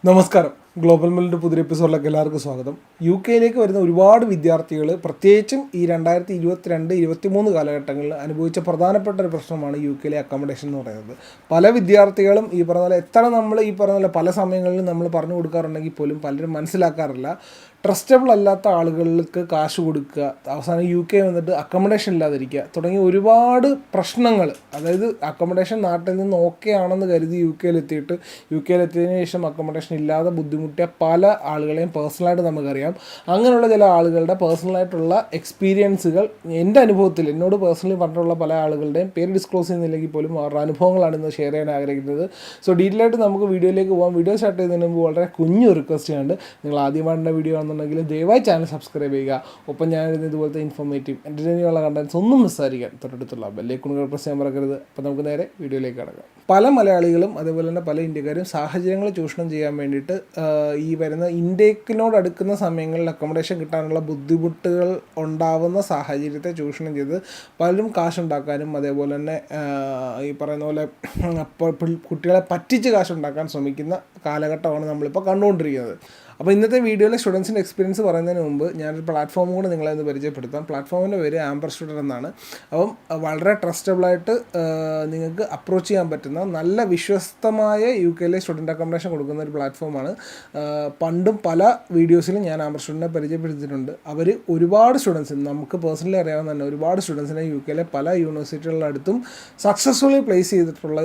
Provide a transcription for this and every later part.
നമസ്കാരം. ഗ്ലോബൽ മില്ലിൻ്റെ പുതിയ എപ്പിസോഡിലേക്ക് എല്ലാവർക്കും സ്വാഗതം. UK വരുന്ന ഒരുപാട് വിദ്യാർത്ഥികൾ പ്രത്യേകിച്ചും ഈ 2022-23 കാലഘട്ടങ്ങളിൽ അനുഭവിച്ച പ്രധാനപ്പെട്ട ഒരു പ്രശ്നമാണ് UK അക്കോമഡേഷൻ എന്ന് പറയുന്നത്. പല വിദ്യാർത്ഥികളും ഈ പറഞ്ഞ പോലെ എത്ര നമ്മൾ ഈ പറഞ്ഞ പോലെ പല സമയങ്ങളിലും നമ്മൾ പറഞ്ഞു കൊടുക്കാറുണ്ടെങ്കിൽ പോലും പലരും മനസ്സിലാക്കാറില്ല. ട്രസ്റ്റബിൾ അല്ലാത്ത ആളുകൾക്ക് കാശ് കൊടുക്കുക, അവസാനം UK വന്നിട്ട് അക്കോമഡേഷൻ ഇല്ലാതിരിക്കുക തുടങ്ങിയ ഒരുപാട് പ്രശ്നങ്ങൾ. അതായത് അക്കോമഡേഷൻ നാട്ടിൽ നിന്ന് ഓക്കെ ആണെന്ന് കരുതി UK എത്തിയതിനു ശേഷം അക്കോമഡേഷൻ ഇല്ലാതെ ബുദ്ധിമുട്ടിയ പല ആളുകളെയും പേഴ്സണലായിട്ട് നമുക്കറിയാം. അങ്ങനെയുള്ള ചില ആളുകളുടെ പേഴ്സണലായിട്ടുള്ള എക്സ്പീരിയൻസുകൾ എൻ്റെ അനുഭവത്തിൽ എന്നോട് പേഴ്സണലി പറഞ്ഞിട്ടുള്ള പല ആളുകളുടെയും പേര് ഡിസ്ക്ലോസ് ചെയ്യുന്നില്ലെങ്കിൽ പോലും അവരുടെ അനുഭവങ്ങളാണ് ഇന്ന് ഷെയർ ചെയ്യാൻ ആഗ്രഹിക്കുന്നത്. സോ ഡീറ്റെയിൽ ആയിട്ട് നമുക്ക് വീഡിയോയിലേക്ക് പോകാം. വീഡിയോ സ്റ്റാർട്ട് ചെയ്യുന്നതിന് മുമ്പ് വളരെ കുഞ്ഞു റിക്വസ്റ്റ് ചെയ്യുന്നുണ്ട്. നിങ്ങൾ ആദ്യമായിട്ട് വീഡിയോ ആണെന്നുണ്ടെങ്കിൽ ദയവായി ചാനൽ സബ്സ്ക്രൈബ് ചെയ്യുക. ഒപ്പം ഞാൻ ഇതുപോലത്തെ ഇൻഫോർമേറ്റീവ് എൻ്റർടൈനിങ് ഉള്ള കണ്ടൻസ് ഒന്നും മിസ്സായിരിക്കാൻ തൊട്ടടുത്തുള്ള ബെല്ലൈക്കൺ പ്രസ് ചെയ്യാൻ മറക്കരുത്. അപ്പോൾ നമുക്ക് നേരെ വീഡിയോയിലേക്ക് കടക്കാം. പല മലയാളികളും അതേപോലെ തന്നെ പല ഇന്ത്യക്കാരും സാഹചര്യങ്ങൾ ചൂഷണം ചെയ്യാൻ വേണ്ടിയിട്ട് ഈ വരുന്ന ഇൻടേക്കിനോട് അടുക്കുന്ന സമയങ്ങളിൽ അക്കോമഡേഷൻ കിട്ടാനുള്ള ബുദ്ധിമുട്ടുകൾ ഉണ്ടാവുന്ന സാഹചര്യത്തെ ചൂഷണം ചെയ്ത് പലരും കാശുണ്ടാക്കാനും അതേപോലെ തന്നെ ഈ പറയുന്ന പോലെ കുട്ടികളെ പറ്റിച്ച് കാശുണ്ടാക്കാൻ ശ്രമിക്കുന്ന കാലഘട്ടമാണ് നമ്മളിപ്പോൾ കണ്ടുകൊണ്ടിരിക്കുന്നത്. അപ്പോൾ ഇന്നത്തെ വീഡിയോയിലെ സ്റ്റുഡൻസിൻ്റെ എക്സ്പീരിയൻസ് പറയുന്നതിന് മുമ്പ് ഞാനൊരു പ്ലാറ്റ്ഫോം കൂടെ നിങ്ങളെ ഒന്ന് പരിചയപ്പെടുത്താം. പ്ലാറ്റ്ഫോമിൻ്റെ പേര് ആംബർ സ്റ്റുഡൻറ് എന്നാണ്. അപ്പം വളരെ ട്രസ്റ്റബിളായിട്ട് നിങ്ങൾക്ക് അപ്രോച്ച് ചെയ്യാൻ പറ്റുന്ന നല്ല വിശ്വസ്തമായ UK സ്റ്റുഡൻറ്റ് അക്കോമഡേഷൻ കൊടുക്കുന്ന ഒരു പ്ലാറ്റ്ഫോമാണ്. പണ്ടും പല വീഡിയോസിലും ഞാൻ ആംബർ സ്റ്റുഡൻറ്റിനെ പരിചയപ്പെടുത്തിയിട്ടുണ്ട്. അവർ ഒരുപാട് സ്റ്റുഡൻസിന് നമുക്ക് പേഴ്സണലി അറിയാവുന്ന തന്നെ ഒരുപാട് സ്റ്റുഡൻസിനെ UK പല യൂണിവേഴ്സിറ്റികളുടെ അടുത്തും സക്സസ്ഫുള്ളി പ്ലേസ് ചെയ്തിട്ടുള്ള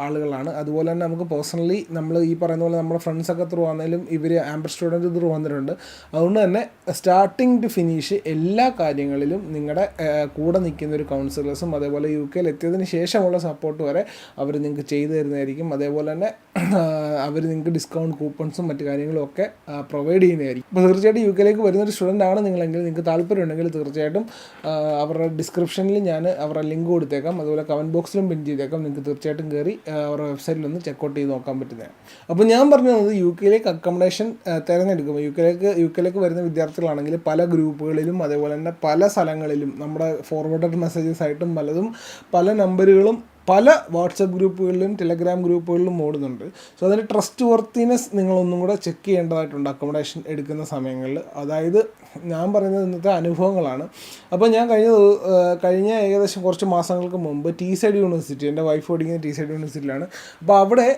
ആളുകളാണ്. അതുപോലെ തന്നെ നമുക്ക് പേഴ്സണലി നമ്മൾ ഈ പറയുന്ന പോലെ നമ്മുടെ ഫ്രണ്ട്സൊക്കെ ത്രൂ ആണെങ്കിലും ഇവർ സ്റ്റുഡൻറ്റ് ത്രൂ വന്നിട്ടുണ്ട്. അതുകൊണ്ട് തന്നെ സ്റ്റാർട്ടിങ് ടു ഫിനിഷ് എല്ലാ കാര്യങ്ങളിലും നിങ്ങളുടെ കൂടെ നിൽക്കുന്ന ഒരു കൗൺസിലേഴ്സും അതേപോലെ UK എത്തിയതിന് ശേഷമുള്ള സപ്പോർട്ട് വരെ അവർ നിങ്ങൾക്ക് ചെയ്തു തരുന്നതായിരിക്കും. അതേപോലെ തന്നെ അവർ നിങ്ങൾക്ക് ഡിസ്കൗണ്ട് കൂപ്പൺസും മറ്റു കാര്യങ്ങളും ഒക്കെ പ്രൊവൈഡ് ചെയ്യുന്നതായിരിക്കും. അപ്പോൾ തീർച്ചയായിട്ടും UK വരുന്നൊരു സ്റ്റുഡൻ്റ് ആണ് നിങ്ങളെങ്കിൽ നിങ്ങൾക്ക് താല്പര്യമുണ്ടെങ്കിൽ തീർച്ചയായിട്ടും അവരുടെ ഡിസ്ക്രിപ്ഷനിൽ ഞാൻ അവരുടെ ലിങ്ക് കൊടുത്തേക്കാം. അതുപോലെ കമൻറ്റ് ബോക്സിലും പിൻ ചെയ്തേക്കാം. നിങ്ങൾക്ക് തീർച്ചയായിട്ടും കയറി അവരുടെ വെബ്സൈറ്റിലൊന്ന് ചെക്കൗട്ട് ചെയ്ത് നോക്കാൻ പറ്റുന്നതാണ്. അപ്പോൾ ഞാൻ പറഞ്ഞത് UK അക്കോമഡേഷൻ തിരഞ്ഞെടുക്കുമ്പോൾ UK വരുന്ന വിദ്യാർത്ഥികളാണെങ്കിൽ പല ഗ്രൂപ്പുകളിലും അതേപോലെ തന്നെ പല സ്ഥലങ്ങളിലും നമ്മുടെ ഫോർവേഡഡ് മെസ്സേജസ് ആയിട്ടും പലതും പല നമ്പറുകളും പല വാട്സപ്പ് ഗ്രൂപ്പുകളിലും ടെലഗ്രാം ഗ്രൂപ്പുകളിലും ഓടുന്നുണ്ട്. സോ അതിൻ്റെ ട്രസ്റ്റ് വർത്തിനെസ് നിങ്ങളൊന്നും കൂടെ ചെക്ക് ചെയ്യേണ്ടതായിട്ടുണ്ട് അക്കോമഡേഷൻ എടുക്കുന്ന സമയങ്ങളിൽ. അതായത് ഞാൻ പറയുന്നത് ഇന്നത്തെ അനുഭവങ്ങളാണ്. അപ്പോൾ ഞാൻ കഴിഞ്ഞ ഏകദേശം കുറച്ച് മാസങ്ങൾക്ക് മുമ്പ് ടീസൈഡ് യൂണിവേഴ്സിറ്റി, എൻ്റെ വൈഫ് പഠിക്കുന്ന ടീസൈഡ് യൂണിവേഴ്സിറ്റിയിലാണ്. അപ്പോൾ അവിടെ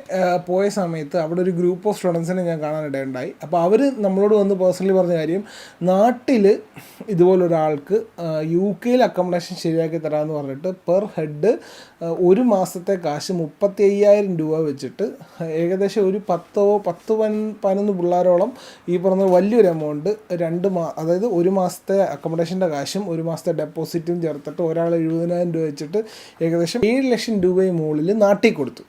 പോയ സമയത്ത് അവിടെ ഒരു ഗ്രൂപ്പ് ഓഫ് സ്റ്റുഡൻസിനെ ഞാൻ കാണാനിടയുണ്ടായി. അപ്പോൾ അവർ നമ്മളോട് വന്ന് പേഴ്സണലി പറഞ്ഞ കാര്യം, നാട്ടിൽ ഇതുപോലൊരാൾക്ക് UK അക്കോമഡേഷൻ ശരിയാക്കി തരാമെന്ന് പറഞ്ഞിട്ട് പെർ ഹെഡ് ഒരു മാസത്തെ കാശ് 35,000 രൂപ വെച്ചിട്ട് ഏകദേശം ഒരു 10-11 പിള്ളേരോളം ഈ പറഞ്ഞ വലിയൊരു എമൗണ്ട് അതായത് ഒരു മാസത്തെ അക്കോമഡേഷൻ്റെ കാശും ഒരു മാസത്തെ ഡെപ്പോസിറ്റും ചേർത്തിട്ട് ഒരാൾ 70,000 രൂപ വെച്ചിട്ട് ഏകദേശം 7 ലക്ഷം രൂപയും മുകളിൽ നാട്ടിൽ കൊടുത്തു.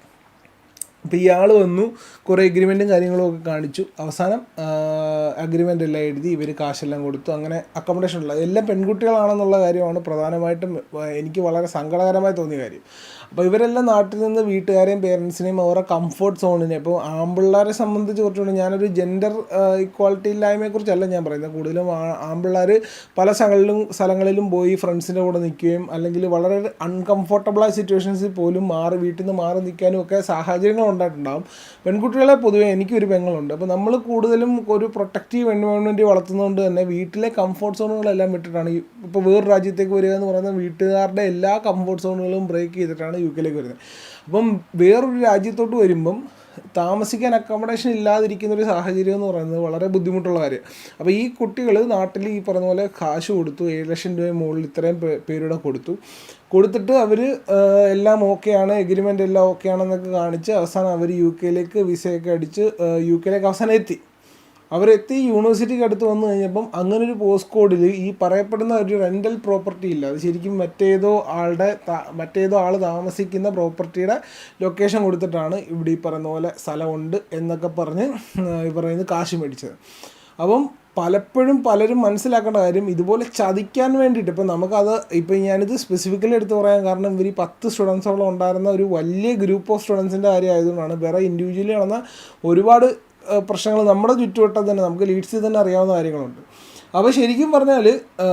അപ്പോൾ ഇയാൾ വന്നു, കുറേ എഗ്രിമെൻറ്റും കാര്യങ്ങളും ഒക്കെ കാണിച്ചു. അവസാനം അഗ്രിമെൻ്റ് എല്ലാം എഴുതി ഇവർ കാശെല്ലാം കൊടുത്തു. അങ്ങനെ അക്കോമഡേഷൻ ഉള്ളത് എല്ലാം പെൺകുട്ടികളാണെന്നുള്ള കാര്യമാണ് പ്രധാനമായിട്ടും എനിക്ക് വളരെ സങ്കടകരമായി തോന്നിയ കാര്യം. അപ്പോൾ ഇവരെല്ലാം നാട്ടിൽ നിന്ന് വീട്ടുകാരെയും പേരൻസിനെയും അവരുടെ കംഫർട്ട് സോണിനെ, ഇപ്പോൾ ആൺപിള്ളേരെ സംബന്ധിച്ച് കുറച്ചുകൂടി ഞാനൊരു ജെൻഡർ ഇക്വാളിറ്റി ഇല്ലായ്മയെക്കുറിച്ചല്ല ഞാൻ പറയുന്നത്. കൂടുതലും ആൺപിള്ളേർ പല സ്ഥലങ്ങളിലും പോയി ഫ്രണ്ട്സിൻ്റെ കൂടെ നിൽക്കുകയും അല്ലെങ്കിൽ വളരെ അൺകംഫർട്ടബിളായ സിറ്റുവേഷൻസിൽ പോലും വീട്ടിൽ നിന്ന് മാറി നിൽക്കാനും ഒക്കെ സാഹചര്യങ്ങൾ ഉണ്ടായിട്ടുണ്ടാകും. പെൺകുട്ടികളെ പൊതുവേ എനിക്കൊരു പെങ്ങളുണ്ട്. അപ്പോൾ നമ്മൾ കൂടുതലും ഒരു പ്രൊട്ടക്റ്റീവ് എൻവയോൺമെൻറ്റ് വളർത്തുന്നതുകൊണ്ട് തന്നെ വീട്ടിലെ കംഫർട്ട് സോണുകളെല്ലാം വിട്ടിട്ടാണ് ഇപ്പോൾ വേറൊരു രാജ്യത്തേക്ക് വരിക എന്ന് പറയുന്നത് വീട്ടുകാരുടെ എല്ലാ കംഫർട്ട് സോണുകളും ബ്രേക്ക് ചെയ്തിട്ടാണ് UK വരുന്നത്. അപ്പം വേറൊരു രാജ്യത്തോട്ട് വരുമ്പം താമസിക്കാൻ അക്കോമഡേഷൻ ഇല്ലാതിരിക്കുന്നൊരു സാഹചര്യം എന്ന് പറയുന്നത് വളരെ ബുദ്ധിമുട്ടുള്ള കാര്യം. അപ്പോൾ ഈ കുട്ടികൾ നാട്ടിൽ ഈ പറഞ്ഞ പോലെ കാശ് കൊടുത്തു, 7 ലക്ഷം രൂപ മുകളിൽ ഇത്രയും പേരുടെ കൊടുത്തിട്ട് അവർ എല്ലാം ഓക്കെയാണ്, എഗ്രിമെൻ്റ് എല്ലാം ഓക്കെ ആണെന്നൊക്കെ കാണിച്ച് അവസാനം അവർ UK വിസയൊക്കെ അടിച്ച് UK അവസാനം അവരെത്തി യൂണിവേഴ്സിറ്റിക്ക് അടുത്ത് വന്നു കഴിഞ്ഞപ്പം അങ്ങനൊരു പോസ്റ്റ് കോഡിൽ ഈ പറയപ്പെടുന്ന ഒരു റെൻ്റൽ പ്രോപ്പർട്ടി ഇല്ല. അത് ശരിക്കും മറ്റേതോ ആൾ താമസിക്കുന്ന പ്രോപ്പർട്ടിയുടെ ലൊക്കേഷൻ കൊടുത്തിട്ടാണ് ഇവിടെ ഈ പറയുന്ന പോലെ സ്ഥലമുണ്ട് എന്നൊക്കെ പറഞ്ഞ് പറയുന്നത് കാശ് മേടിച്ചത്. അപ്പം പലരും മനസ്സിലാക്കേണ്ട കാര്യം, ഇതുപോലെ ചതിക്കാൻ വേണ്ടിയിട്ട് ഇപ്പം ഞാനിത് സ്പെസിഫിക്കലി എടുത്ത് പറയാൻ കാരണം ഇവർ 10 സ്റ്റുഡൻസോളം ഉണ്ടായിരുന്ന ഒരു വലിയ ഗ്രൂപ്പ് ഓഫ് സ്റ്റുഡൻസിൻ്റെ കാര്യം ആയതുകൊണ്ടാണ്. വേറെ ഇൻഡിവിജ്വലി നടന്ന ഒരുപാട് പ്രശ്നങ്ങൾ നമ്മുടെ ചുറ്റുവട്ടം തന്നെ നമുക്ക് ലീഡ്സിൽ തന്നെ അറിയാവുന്ന കാര്യങ്ങളുണ്ട്. അപ്പോൾ ശരിക്കും പറഞ്ഞാൽ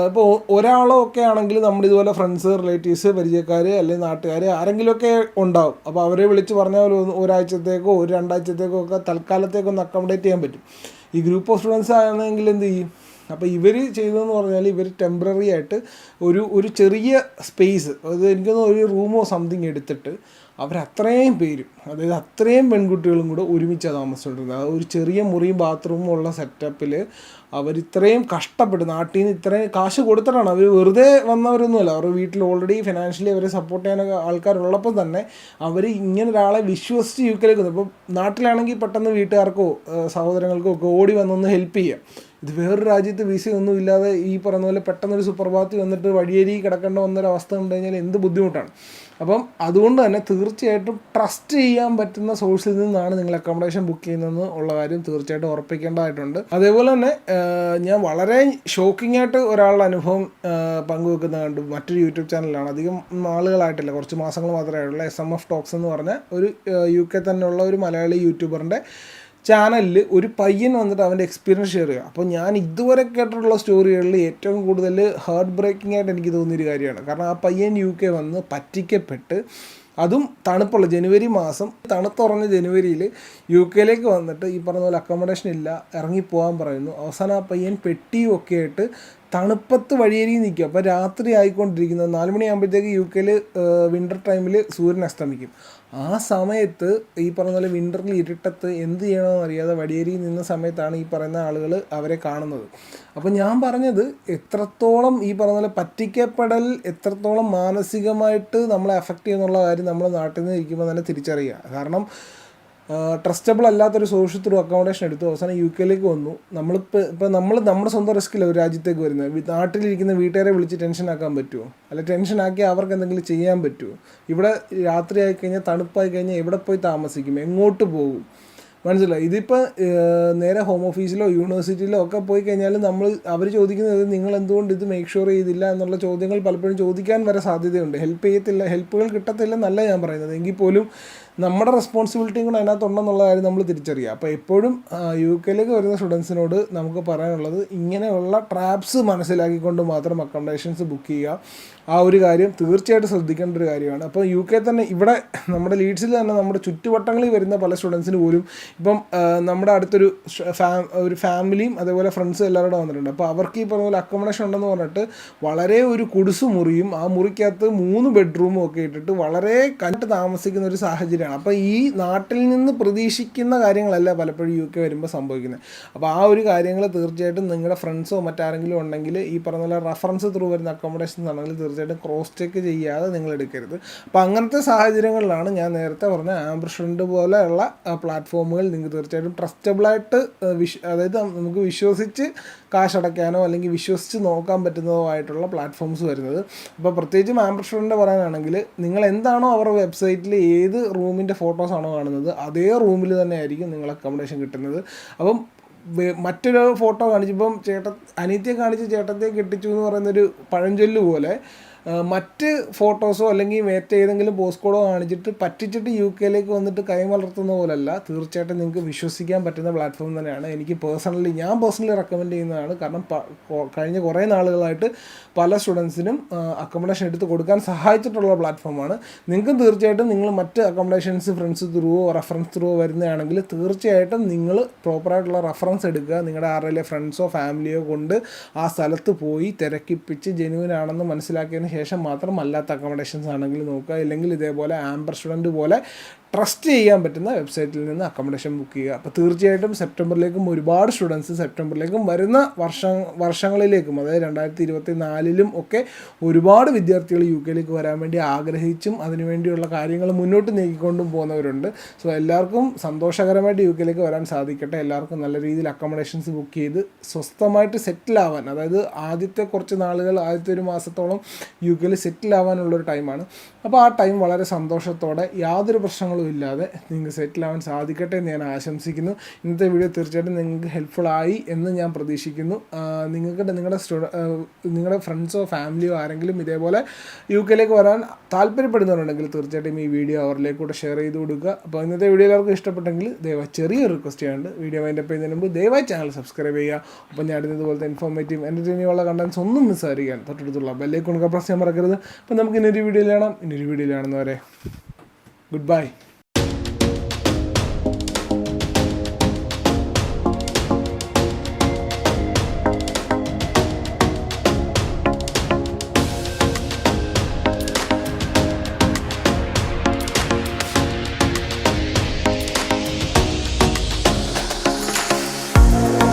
ഇപ്പോൾ ഒരാളോ ഒക്കെ ആണെങ്കിൽ നമ്മുടെ ഇതുപോലെ ഫ്രണ്ട്സ്, റിലേറ്റീവ്സ്, പരിചയക്കാർ അല്ലെങ്കിൽ നാട്ടുകാർ ആരെങ്കിലുമൊക്കെ ഉണ്ടാവും. അപ്പോൾ അവരെ വിളിച്ച് പറഞ്ഞാൽ ഒരാഴ്ചത്തേക്കോ ഒരു രണ്ടാഴ്ചത്തേക്കോ ഒക്കെ തൽക്കാലത്തേക്കൊന്ന് അക്കോമഡേറ്റ് ചെയ്യാൻ പറ്റും. ഈ ഗ്രൂപ്പ് ഓഫ് സ്റ്റുഡൻസ് ആണെങ്കിൽ എന്ത് ചെയ്യും? അപ്പോൾ ഇവർ ചെയ്തതെന്ന് പറഞ്ഞാൽ ഇവർ ടെമ്പററി ആയിട്ട് ഒരു ചെറിയ സ്പേസ്, അത് എനിക്കൊന്ന് ഒരു റൂമോ സംതിങ് എടുത്തിട്ട് അവരത്രയും പേരും, അതായത് അത്രയും പെൺകുട്ടികളും കൂടെ ഒരുമിച്ചാണ് താമസിച്ചുകൊണ്ടിരുന്നത്. ഒരു ചെറിയ മുറിയും ബാത്റൂമും ഉള്ള സെറ്റപ്പിൽ അവരിത്രയും കഷ്ടപ്പെട്ട് നാട്ടിൽ നിന്ന് ഇത്രയും കാശ് കൊടുത്തിട്ടാണ്. അവർ വെറുതെ വന്നവരൊന്നുമല്ല. അവരുടെ വീട്ടിൽ ഓൾറെഡി ഫിനാൻഷ്യലി അവരെ സപ്പോർട്ട് ചെയ്യാനൊക്കെ ആൾക്കാരുള്ളപ്പോൾ തന്നെ അവർ ഇങ്ങനെ ഒരാളെ വിശ്വസിച്ച് യുകെയിലേക്ക് വന്നു. ഇപ്പോൾ നാട്ടിലാണെങ്കിൽ പെട്ടെന്ന് വീട്ടുകാർക്കോ സഹോദരങ്ങൾക്കോ ഒക്കെ ഓടി വന്നൊന്ന് ഹെൽപ്പ് ചെയ്യാം. ഇത് വേറൊരു രാജ്യത്ത് വിസയൊന്നും ഇല്ലാതെ ഈ പറയുന്ന പോലെ പെട്ടെന്നൊരു സുപ്രഭാതത്തിൽ വന്നിട്ട് വഴിയേരി കിടക്കേണ്ട വന്നൊരവസ്ഥ കണ്ടു കഴിഞ്ഞാൽ എന്ത് ബുദ്ധിമുട്ടാണ്. അപ്പം അതുകൊണ്ട് തന്നെ തീർച്ചയായിട്ടും ട്രസ്റ്റ് ചെയ്യാൻ പറ്റുന്ന സോഴ്സിൽ നിന്നാണ് നിങ്ങൾ അക്കോമഡേഷൻ ബുക്ക് ചെയ്യുന്നതെന്ന് ഉള്ള കാര്യം തീർച്ചയായിട്ടും ഉറപ്പിക്കേണ്ടതായിട്ടുണ്ട്. അതേപോലെ തന്നെ ഞാൻ വളരെ ഷോക്കിംഗ് ആയിട്ട് ഒരാളുടെ അനുഭവം പങ്കുവെക്കുന്ന കണ്ടു. മറ്റൊരു യൂട്യൂബ് ചാനലാണ്, അധികം നാളുകളായിട്ടില്ല, കുറച്ച് മാസങ്ങൾ മാത്രമേ ആയിട്ടുള്ള SMF ടോക്സ് എന്ന് പറഞ്ഞ ഒരു UK തന്നെയുള്ള ഒരു മലയാളി യൂട്യൂബറിൻ്റെ ചാനലിൽ ഒരു പയ്യൻ വന്നിട്ട് അവൻ്റെ എക്സ്പീരിയൻസ് ഷെയർ ചെയ്യുക. അപ്പോൾ ഞാൻ ഇതുവരെ കേട്ടിട്ടുള്ള സ്റ്റോറികളിൽ ഏറ്റവും കൂടുതൽ ഹാർട്ട് ബ്രേക്കിംഗ് ആയിട്ട് എനിക്ക് തോന്നിയൊരു കാര്യമാണ്. കാരണം ആ പയ്യൻ UK വന്ന് പറ്റിക്കപ്പെട്ട്, അതും തണുപ്പുള്ള ജനുവരി മാസം, തണുത്തുറഞ്ഞ ജനുവരിയിൽ UK വന്നിട്ട് ഈ പറഞ്ഞ പോലെ അക്കോമഡേഷൻ ഇല്ല, ഇറങ്ങിപ്പോകാൻ പറയുന്നു. അവസാനം ആ പയ്യൻ പെട്ടിയും ഒക്കെ ആയിട്ട് തണുപ്പത്ത് വഴിയേരി നിൽക്കും. അപ്പോൾ രാത്രി ആയിക്കൊണ്ടിരിക്കുന്നത് 4 മണിയാകുമ്പോഴത്തേക്ക് UK വിൻ്റർ ടൈമിൽ സൂര്യൻ അസ്തമിക്കും. ആ സമയത്ത് ഈ പറഞ്ഞ പോലെ വിൻ്ററിൽ ഇരുട്ടത്ത് എന്ത് ചെയ്യണമെന്ന് അറിയാതെ വഴിയേരി നിന്ന സമയത്താണ് ഈ പറയുന്ന ആളുകൾ അവരെ കാണുന്നത്. അപ്പോൾ ഞാൻ പറഞ്ഞത് എത്രത്തോളം ഈ പറഞ്ഞ പോലെ പറ്റിക്കപ്പെടൽ എത്രത്തോളം മാനസികമായിട്ട് നമ്മളെ അഫക്റ്റ് ചെയ്യുന്നുള്ള കാര്യം നമ്മൾ നാട്ടിൽ നിന്ന് ഇരിക്കുമ്പോൾ തന്നെ തിരിച്ചറിയുക. കാരണം ട്രസ്റ്റബിൾ അല്ലാത്തൊരു സോഴ്സ് ത്രൂ അക്കോമഡേഷൻ എടുത്തു അവസാനം UK വന്നു. ഇപ്പോൾ നമ്മുടെ സ്വന്തം റിസ്ക്കില്ല ഒരു രാജ്യത്തേക്ക് വരുന്നത്. നാട്ടിലിരിക്കുന്ന വീട്ടുകാരെ വിളിച്ച് ടെൻഷൻ ആക്കാൻ പറ്റുമോ? അല്ല ടെൻഷനാക്കി അവർക്ക് എന്തെങ്കിലും ചെയ്യാൻ പറ്റുമോ? ഇവിടെ രാത്രി ആയിക്കഴിഞ്ഞാൽ, തണുപ്പായി കഴിഞ്ഞാൽ എവിടെ പോയി താമസിക്കും, എങ്ങോട്ട് പോകും? മനസ്സിലായി. ഇതിപ്പോൾ നേരെ ഹോം ഓഫീസിലോ യൂണിവേഴ്സിറ്റിയിലോ ഒക്കെ പോയി കഴിഞ്ഞാൽ അവർ ചോദിക്കുന്നത് നിങ്ങൾ എന്തുകൊണ്ട് ഇത് മേക്ക് ഷുവർ ചെയ്തില്ല എന്നുള്ള ചോദ്യങ്ങൾ പലപ്പോഴും ചോദിക്കാൻ വരെ സാധ്യതയുണ്ട്. ഹെൽപ്പുകൾ കിട്ടത്തില്ലെന്നല്ല ഞാൻ പറയുന്നത്, എങ്കിൽ പോലും നമ്മുടെ റെസ്പോൺസിബിലിറ്റിയും കൂടെ അതിനകത്തുണ്ടെന്നുള്ള കാര്യം നമ്മൾ തിരിച്ചറിയുക. അപ്പോൾ എപ്പോഴും UK വരുന്ന സ്റ്റുഡൻസിനോട് നമുക്ക് പറയാനുള്ളത് ഇങ്ങനെയുള്ള ട്രാപ്സ് മനസ്സിലാക്കിക്കൊണ്ട് മാത്രം അക്കോമഡേഷൻസ് ബുക്ക് ചെയ്യുക. ആ ഒരു കാര്യം തീർച്ചയായിട്ടും ശ്രദ്ധിക്കേണ്ട ഒരു കാര്യമാണ്. അപ്പോൾ UK തന്നെ ഇവിടെ നമ്മുടെ ലീഡ്സിൽ തന്നെ നമ്മുടെ ചുറ്റുവട്ടങ്ങളിൽ വരുന്ന പല സ്റ്റുഡൻസിന് പോലും ഇപ്പം നമ്മുടെ അടുത്തൊരു ഫാമിലിയും അതേപോലെ ഫ്രണ്ട്സും എല്ലാവരും വന്നിട്ടുണ്ട്. അപ്പോൾ അവർക്ക് ഈ പറഞ്ഞ പോലെ അക്കോമഡേഷൻ ഉണ്ടെന്ന് പറഞ്ഞിട്ട് വളരെ ഒരു കുടിസ് മുറിയും ആ മുറിക്കകത്ത് 3 ബെഡ്റൂമും ഒക്കെ ഇട്ടിട്ട് വളരെ കണ്ടിട്ട് താമസിക്കുന്ന ഒരു സാഹചര്യം. അപ്പോൾ ഈ നാട്ടിൽ നിന്ന് പ്രതീക്ഷിക്കുന്ന കാര്യങ്ങളല്ല പലപ്പോഴും UK വരുമ്പോൾ സംഭവിക്കുന്നത്. അപ്പോൾ ആ ഒരു കാര്യങ്ങൾ തീർച്ചയായിട്ടും നിങ്ങളുടെ ഫ്രണ്ട്സോ മറ്റാരെങ്കിലും ഉണ്ടെങ്കിൽ ഈ പറഞ്ഞ പോലെ റെഫറൻസ് ത്രൂ വരുന്ന അക്കോമഡേഷൻസ് ആണെങ്കിൽ തീർച്ചയായിട്ടും ക്രോസ് ചെക്ക് ചെയ്യാതെ നിങ്ങൾ എടുക്കരുത്. അപ്പോൾ അങ്ങനത്തെ സാഹചര്യങ്ങളിലാണ് ഞാൻ നേരത്തെ പറഞ്ഞ ആംബർഷൻഡ് പോലെയുള്ള പ്ലാറ്റ്ഫോമുകൾ നിങ്ങൾക്ക് തീർച്ചയായിട്ടും ട്രസ്റ്റബിളായിട്ട് അതായത് നമുക്ക് വിശ്വസിച്ച് കാശടയ്ക്കാനോ അല്ലെങ്കിൽ വിശ്വസിച്ച് നോക്കാൻ പറ്റുന്നതോ ആയിട്ടുള്ള പ്ലാറ്റ്ഫോംസ് വരുന്നത്. അപ്പോൾ പ്രത്യേകിച്ചും ആംബർഷൻഡ് പറയാനാണെങ്കിൽ നിങ്ങൾ എന്താണോ അവരുടെ വെബ്സൈറ്റിൽ ഏത് റൂമിൻ്റെ ഫോട്ടോസാണോ കാണുന്നത് അതേ റൂമിൽ തന്നെ ആയിരിക്കും നിങ്ങൾ അക്കോമഡേഷൻ കിട്ടുന്നത്. അപ്പം മറ്റൊരു ഫോട്ടോ കാണിച്ചപ്പം അനിയത്തിയെ കാണിച്ച് ചേട്ടത്തെ കെട്ടിച്ചു എന്ന് പറയുന്നൊരു പഴഞ്ചൊല്ല് പോലെ മറ്റ് ഫോട്ടോസോ അല്ലെങ്കിൽ മറ്റേതെങ്കിലും പോസ്റ്റ് കോഡോ കാണിച്ചിട്ട് പറ്റിച്ചിട്ട് UK വന്നിട്ട് കൈമലർത്തുന്ന പോലല്ല. തീർച്ചയായിട്ടും നിങ്ങൾക്ക് വിശ്വസിക്കാൻ പറ്റുന്ന പ്ലാറ്റ്ഫോം തന്നെയാണ്. ഞാൻ പേഴ്സണലി റെക്കമെൻഡ് ചെയ്യുന്നതാണ്. കാരണം കഴിഞ്ഞ കുറേ നാളുകളായിട്ട് പല സ്റ്റുഡൻസിനും അക്കോമഡേഷൻ എടുത്ത് കൊടുക്കാൻ സഹായിച്ചിട്ടുള്ള പ്ലാറ്റ്ഫോമാണ്. നിങ്ങൾക്കും തീർച്ചയായിട്ടും നിങ്ങൾ മറ്റ് അക്കോമഡേഷൻസ് ഫ്രണ്ട്സ് ത്രൂവോ റെഫറൻസ് ത്രൂവോ വരുന്നതാണെങ്കിൽ തീർച്ചയായിട്ടും നിങ്ങൾ പ്രോപ്പറായിട്ടുള്ള റെഫറൻസ് എടുക്കുക. നിങ്ങളുടെ ആരുടെയും ഫ്രണ്ട്സോ ഫാമിലിയോ കൊണ്ട് ആ സ്ഥലത്ത് പോയി തിരക്കിപ്പിച്ച് ജെന്യുവൻ ആണെന്ന് മനസ്സിലാക്കിയതിന് ശേഷം മാത്രം അല്ലാത്ത അക്കോമഡേഷൻസ് ആണെങ്കിൽ നോക്കുക. ഇല്ലെങ്കിൽ ഇതേപോലെ ആംബർ സ്റ്റുഡൻറ്റ് പോലെ ട്രസ്റ്റ് ചെയ്യാൻ പറ്റുന്ന വെബ്സൈറ്റിൽ നിന്ന് അക്കോമഡേഷൻ ബുക്ക് ചെയ്യുക. അപ്പോൾ തീർച്ചയായിട്ടും സെപ്റ്റംബറിലേക്കും ഒരുപാട് സ്റ്റുഡൻസ് സെപ്റ്റംബറിലേക്കും വരുന്ന വർഷങ്ങളിലേക്കും അതായത് 2024 ഒക്കെ ഒരുപാട് വിദ്യാർത്ഥികൾ UK വരാൻ വേണ്ടി ആഗ്രഹിച്ചും അതിനുവേണ്ടിയുള്ള കാര്യങ്ങൾ മുന്നോട്ട് നീക്കിക്കൊണ്ടും പോകുന്നവരുണ്ട്. സോ എല്ലാവർക്കും സന്തോഷകരമായിട്ട് UK വരാൻ സാധിക്കട്ടെ. എല്ലാവർക്കും നല്ല രീതിയിൽ അക്കോമഡേഷൻസ് ബുക്ക് ചെയ്ത് സ്വസ്ഥമായിട്ട് സെറ്റിൽ ആവാൻ, അതായത് ആദ്യത്തെ കുറച്ച് നാളുകൾ ആദ്യത്തെ ഒരു മാസത്തോളം UK സെറ്റിൽ ആവാനുള്ളൊരു ടൈമാണ്. അപ്പോൾ ആ ടൈം വളരെ സന്തോഷത്തോടെ യാതൊരു പ്രശ്നങ്ങളും പ്രയാസവും ഇല്ലാതെ നിങ്ങൾക്ക് സെറ്റിൽ ആവാൻ സാധിക്കട്ടെ എന്ന് ഞാൻ ആശംസിക്കുന്നു. ഇന്നത്തെ വീഡിയോ തീർച്ചയായിട്ടും നിങ്ങൾക്ക് ഹെൽപ്ഫുൾ ആയി എന്ന് ഞാൻ പ്രതീക്ഷിക്കുന്നു. നിങ്ങളുടെ ഫ്രണ്ട്സോ ഫാമിലിയോ ആരെങ്കിലും ഇതേപോലെ UK വരാൻ താല്പര്യപ്പെടുന്നവരുണ്ടെങ്കിൽ തീർച്ചയായിട്ടും ഈ വീഡിയോ അവരിലേക്ക് കൂടെ ഷെയർ ചെയ്ത് കൊടുക്കുക. അപ്പോൾ ഇന്നത്തെ വീഡിയോ എല്ലാവർക്കും ഇഷ്ടപ്പെട്ടെങ്കിൽ ദയവായി ചെറിയൊരു റിക്വസ്റ്റ് ചെയ്യാണ്ട് വീഡിയോ വൈൻഡപ്പ് ചെയ്യുന്നതിന് മുമ്പ് ദയവായി ചാനൽ സബ്സ്ക്രൈബ് ചെയ്യുക. അപ്പോൾ ഞാൻ ഇതുപോലത്തെ ഇൻഫോർമേറ്റീവ് എൻ്റർടൈനിങ് ഉള്ള കണ്ടൻസ് ഒന്നും മിസ്സായിരിക്കാൻ തൊട്ടടുത്തുള്ള ബെല്ലൈക്കൺ പ്രസ് ചെയ്യാൻ മറക്കരുത്. അപ്പോൾ നമുക്ക് ഇന്നൊരു വീഡിയോയിൽ കാണാം. ഇന്നൊരു വീഡിയോയിൽ കാണുന്നവരെ ഗുഡ് ബൈ.